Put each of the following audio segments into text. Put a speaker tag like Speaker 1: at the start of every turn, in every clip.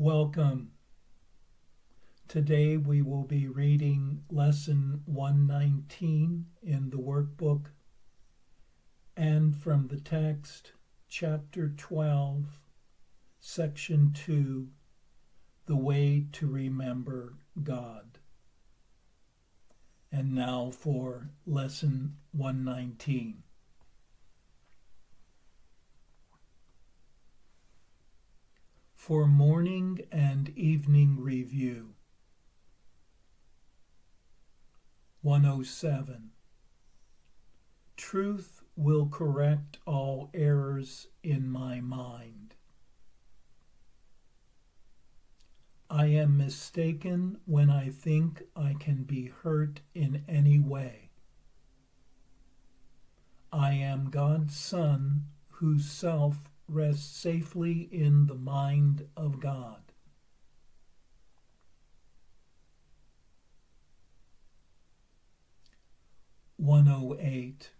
Speaker 1: Welcome. Today we will be reading Lesson 119 in the workbook and from the text, Chapter 12, Section 2, The Way to Remember God. And now for Lesson 119. For morning and evening review. 107. Truth will correct all errors in my mind. I am mistaken when I think I can be hurt in any way. I am God's Son, whose self rests safely in the mind of God. (108)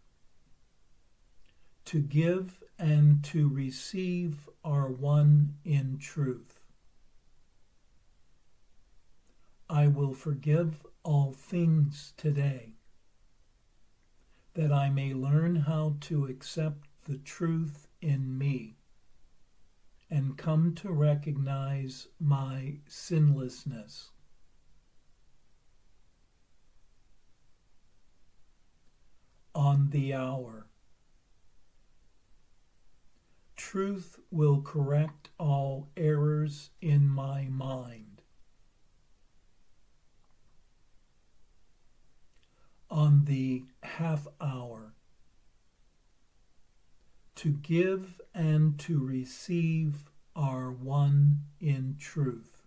Speaker 1: To give and to receive are one in truth. I will forgive all things today, that I may learn how to accept the truth in me and come to recognize my sinlessness. On the hour. Truth will correct all errors in my mind. On the half hour. To give and to receive are one in truth.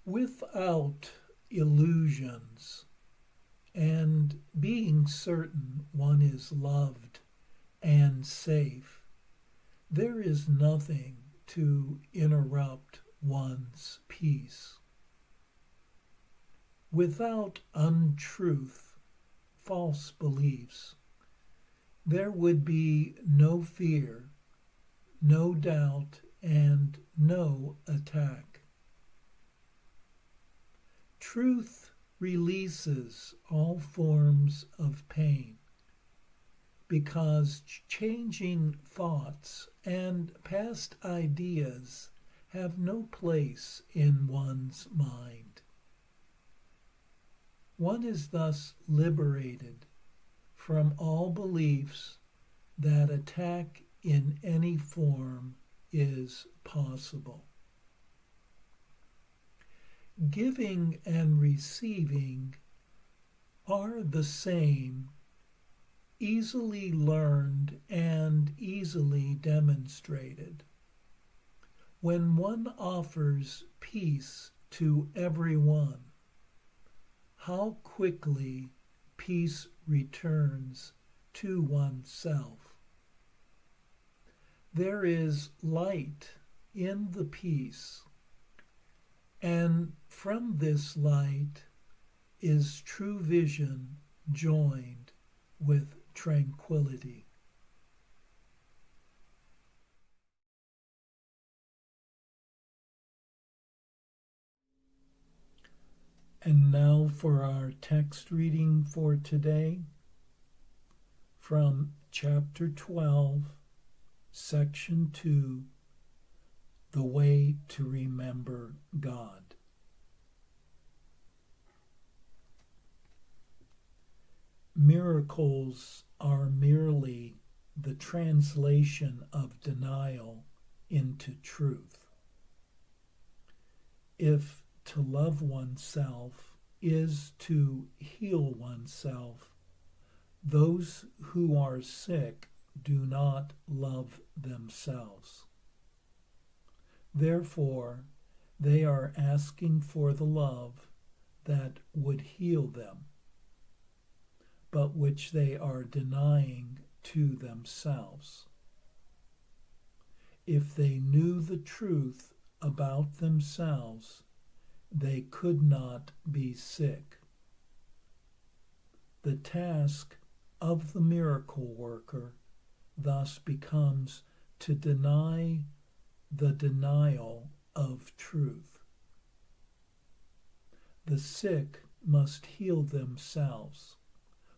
Speaker 1: Without illusions and being certain one is loved and safe, there is nothing to interrupt one's peace. Without untruth, false beliefs, there would be no fear, no doubt, and no attack. Truth releases all forms of pain because changing thoughts and past ideas have no place in one's mind. One is thus liberated from all beliefs that attack in any form is possible. Giving and receiving are the same, easily learned and easily demonstrated. When one offers peace to everyone, how quickly peace returns to oneself. There is light in the peace, and from this light is true vision joined with tranquility. And now for our text reading for today from Chapter 12, Section 2, The Way to Remember God. Miracles are merely the translation of denial into truth. If to love oneself is to heal oneself, those who are sick do not love themselves. Therefore, they are asking for the love that would heal them, but which they are denying to themselves. If they knew the truth about themselves, they could not be sick. The task of the miracle worker thus becomes to deny the denial of truth. The sick must heal themselves,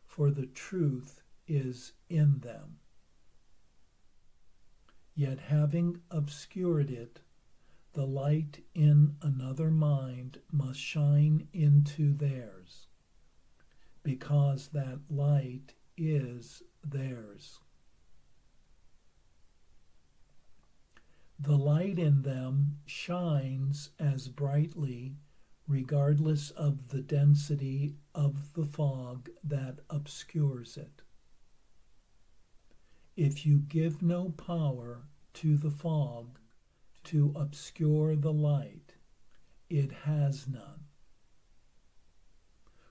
Speaker 1: for the truth is in them. Yet having obscured it, the light in another mind must shine into theirs, because that light is theirs. The light in them shines as brightly regardless of the density of the fog that obscures it. If you give no power to the fog to obscure the light, it has none.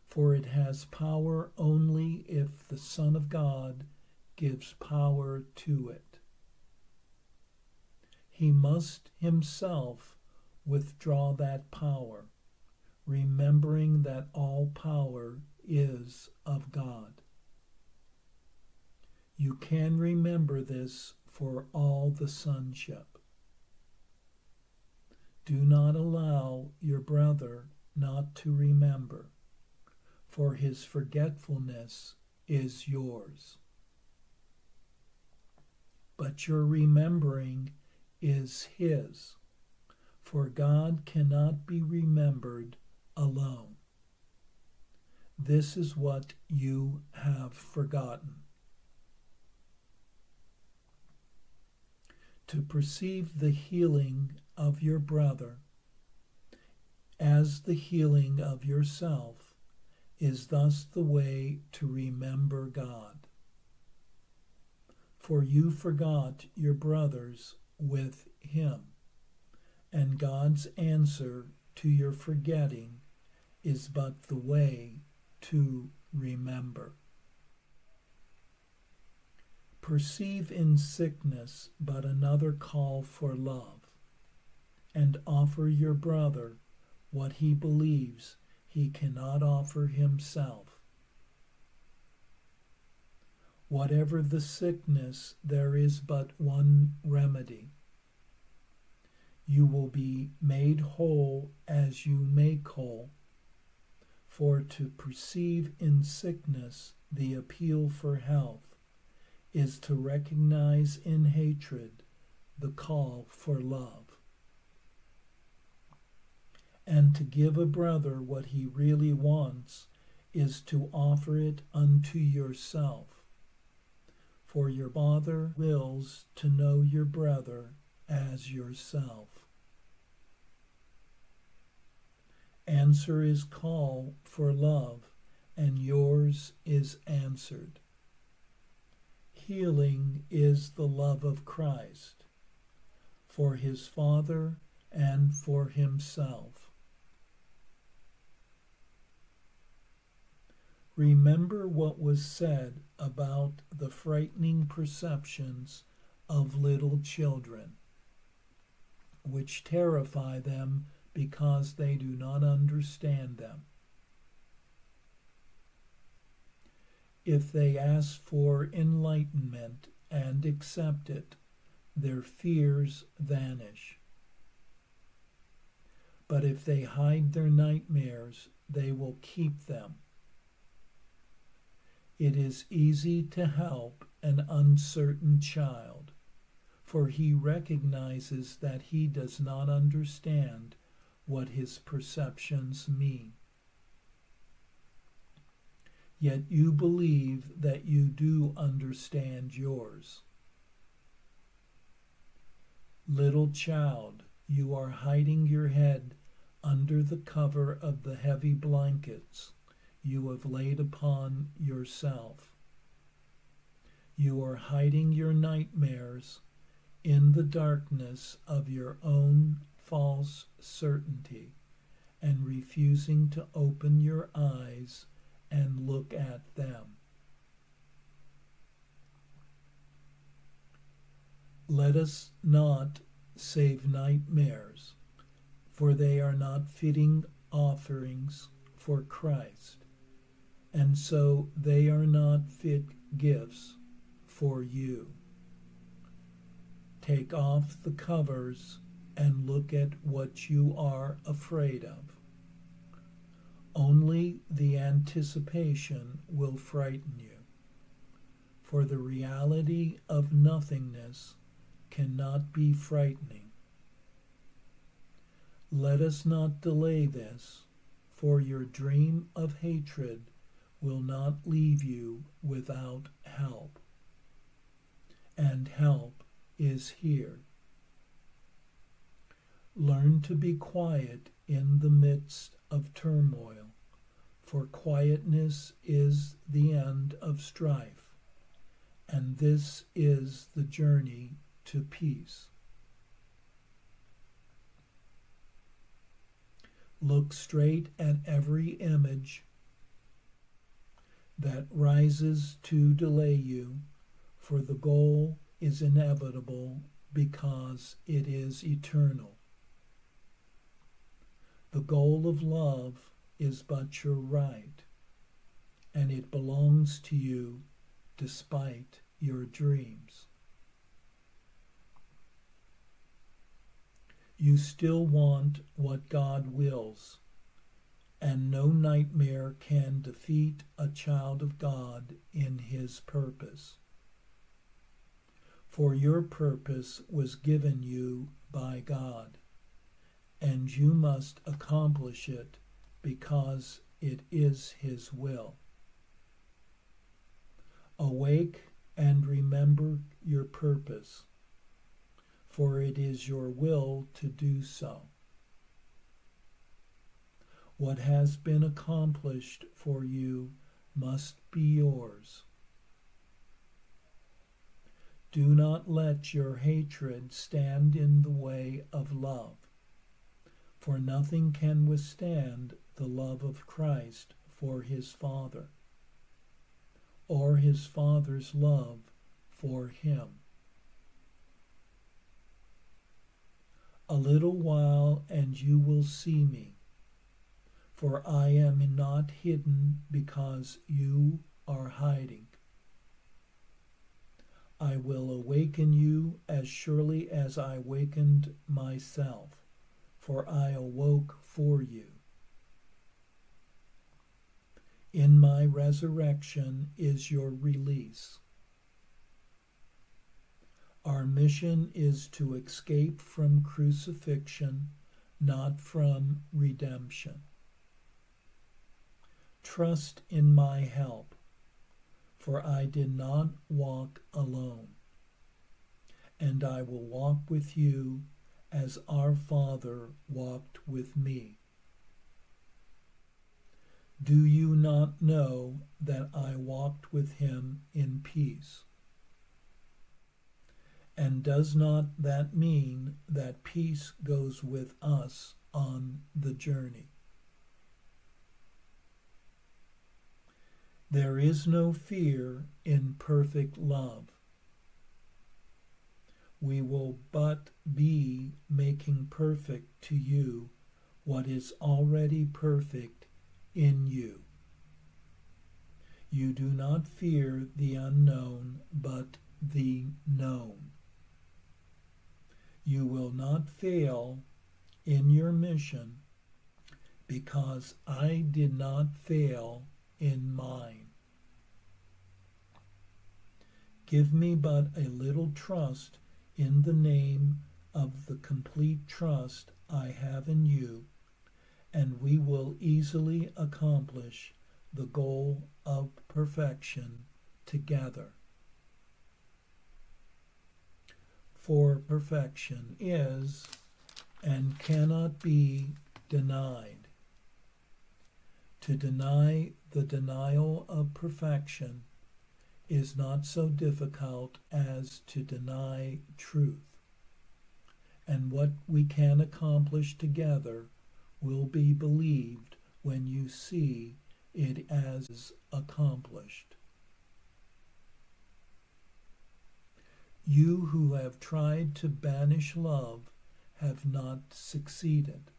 Speaker 1: For it has power only if the Son of God gives power to it. He must himself withdraw that power, remembering that all power is of God. You can remember this for all the sonship. Do not allow your brother not to remember, for his forgetfulness is yours. But your remembering is his, for God cannot be remembered alone. This is what you have forgotten. To perceive the healing of your brother as the healing of yourself is thus the way to remember God. For you forgot your brothers with him, and God's answer to your forgetting is but the way to remember. Perceive in sickness but another call for love, and offer your brother what he believes he cannot offer himself. Whatever the sickness, there is but one remedy. You will be made whole as you make whole. For to perceive in sickness the appeal for health is to recognize in hatred the call for love. And to give a brother what he really wants is to offer it unto yourself. For your Father wills to know your brother as yourself. Answer is call for love, and yours is answered. Healing is the love of Christ, for his Father and for himself. Remember what was said about the frightening perceptions of little children, which terrify them because they do not understand them. If they ask for enlightenment and accept it, their fears vanish. But if they hide their nightmares, they will keep them. It is easy to help an uncertain child, for he recognizes that he does not understand what his perceptions mean. Yet you believe that you do understand yours. Little child, you are hiding your head under the cover of the heavy blankets you have laid upon yourself. You are hiding your nightmares in the darkness of your own false certainty and refusing to open your eyes and look at them. Let us not save nightmares, for they are not fitting offerings for Christ, and so they are not fit gifts for you. Take off the covers and look at what you are afraid of. Only the anticipation will frighten you, for the reality of nothingness cannot be frightening. Let us not delay this, for your dream of hatred will not leave you without help. And help is here. Learn to be quiet in the midst of turmoil, for quietness is the end of strife, and this is the journey to peace. Look straight at every image that rises to delay you, for the goal is inevitable because it is eternal. The goal of love is but your right, and it belongs to you despite your dreams. You still want what God wills, and no nightmare can defeat a child of God in his purpose. For your purpose was given you by God, and you must accomplish it because it is his will. Awake and remember your purpose, for it is your will to do so. What has been accomplished for you must be yours. Do not let your hatred stand in the way of love, for nothing can withstand the love of Christ for his Father, or his Father's love for him. A little while and you will see me, for I am not hidden because you are hiding. I will awaken you as surely as I wakened myself, for I awoke for you. In my resurrection is your release. Our mission is to escape from crucifixion, not from redemption. Trust in my help, for I did not walk alone, and I will walk with you as our Father walked with me. Do you not know that I walked with him in peace? And does not that mean that peace goes with us on the journey? There is no fear in perfect love. We will but be making perfect to you what is already perfect in you. You do not fear the unknown, but the known. You will not fail in your mission because I did not fail in mine. Give me but a little trust in the name of the complete trust I have in you, and we will easily accomplish the goal of perfection together. For perfection is and cannot be denied. To deny the denial of perfection is not so difficult as to deny truth, and what we can accomplish together will be believed when you see it as accomplished. You who have tried to banish love have not succeeded,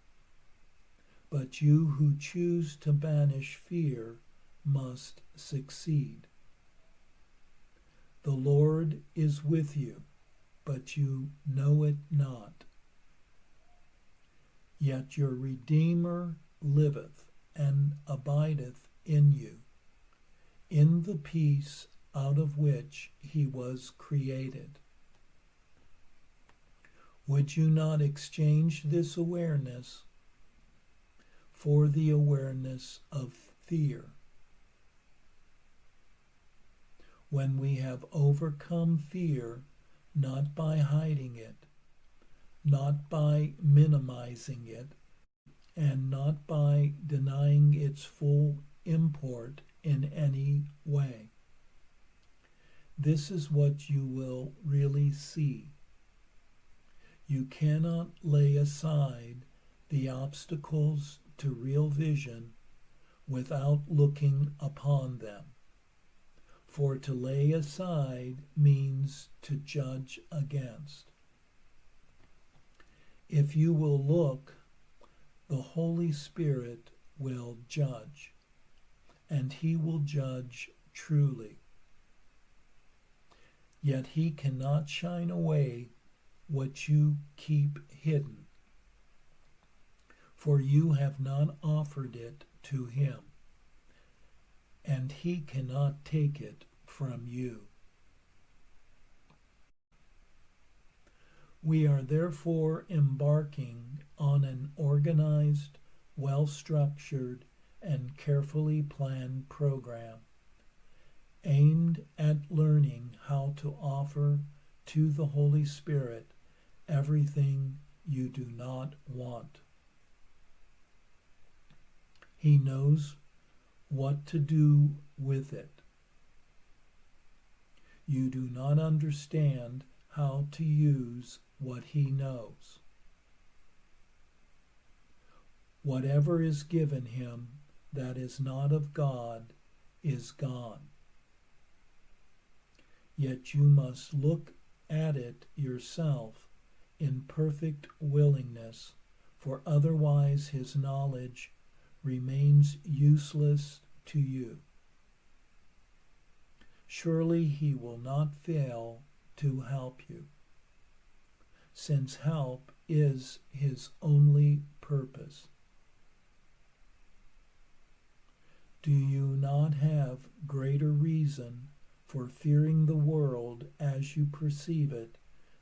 Speaker 1: but you who choose to banish fear must succeed. The Lord is with you, but you know it not. Yet your Redeemer liveth and abideth in you, in the peace out of which he was created. Would you not exchange this awareness for the awareness of fear? When we have overcome fear, not by hiding it, not by minimizing it, and not by denying its full import in any way. This is what you will really see. You cannot lay aside the obstacles to real vision without looking upon them. For to lay aside means to judge against. If you will look, the Holy Spirit will judge, and he will judge truly. Yet he cannot shine away what you keep hidden, for you have not offered it to him, and he cannot take it from you. We are therefore embarking on an organized, well-structured, and carefully planned program aimed at learning how to offer to the Holy Spirit everything you do not want. He knows what to do with it. You do not understand how to use what he knows. Whatever is given him that is not of God is gone. Yet you must look at it yourself in perfect willingness, for otherwise his knowledge remains useless to you. Surely he will not fail to help you, since help is his only purpose. Do you not have greater reason for fearing the world as you perceive it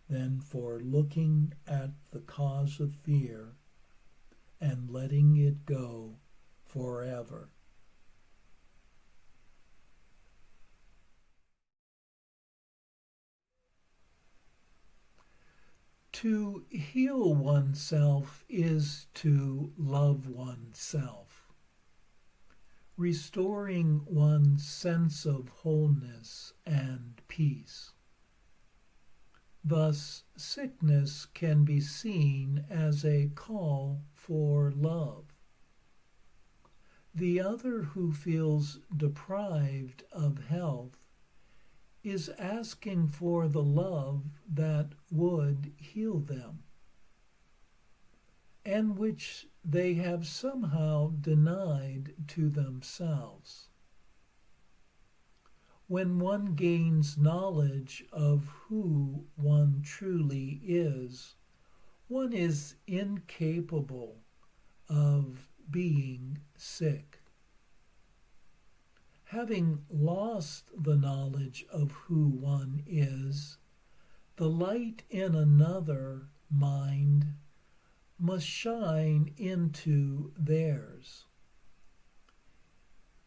Speaker 1: than for looking at the cause of fear and letting it go forever? To heal oneself is to love oneself, restoring one's sense of wholeness and peace. Thus, sickness can be seen as a call for love. The other who feels deprived of health is asking for the love that would heal them, and which they have somehow denied to themselves. When one gains knowledge of who one truly is, one is incapable of being sick. Having lost the knowledge of who one is, the light in another mind must shine into theirs.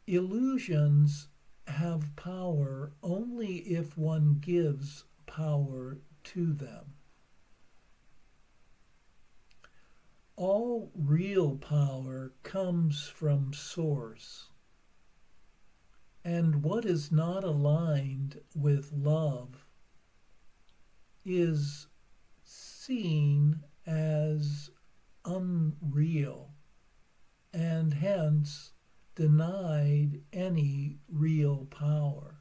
Speaker 1: Illusions have power only if one gives power to them. All real power comes from Source, and what is not aligned with love is seen as unreal, and hence denied any real power.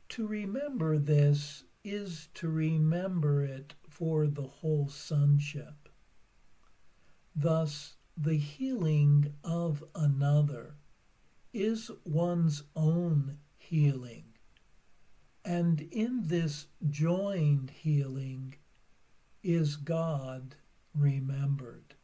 Speaker 1: To remember this is to remember it for the whole sonship. Thus, the healing of another is one's own healing, And in this joined healing is God remembered.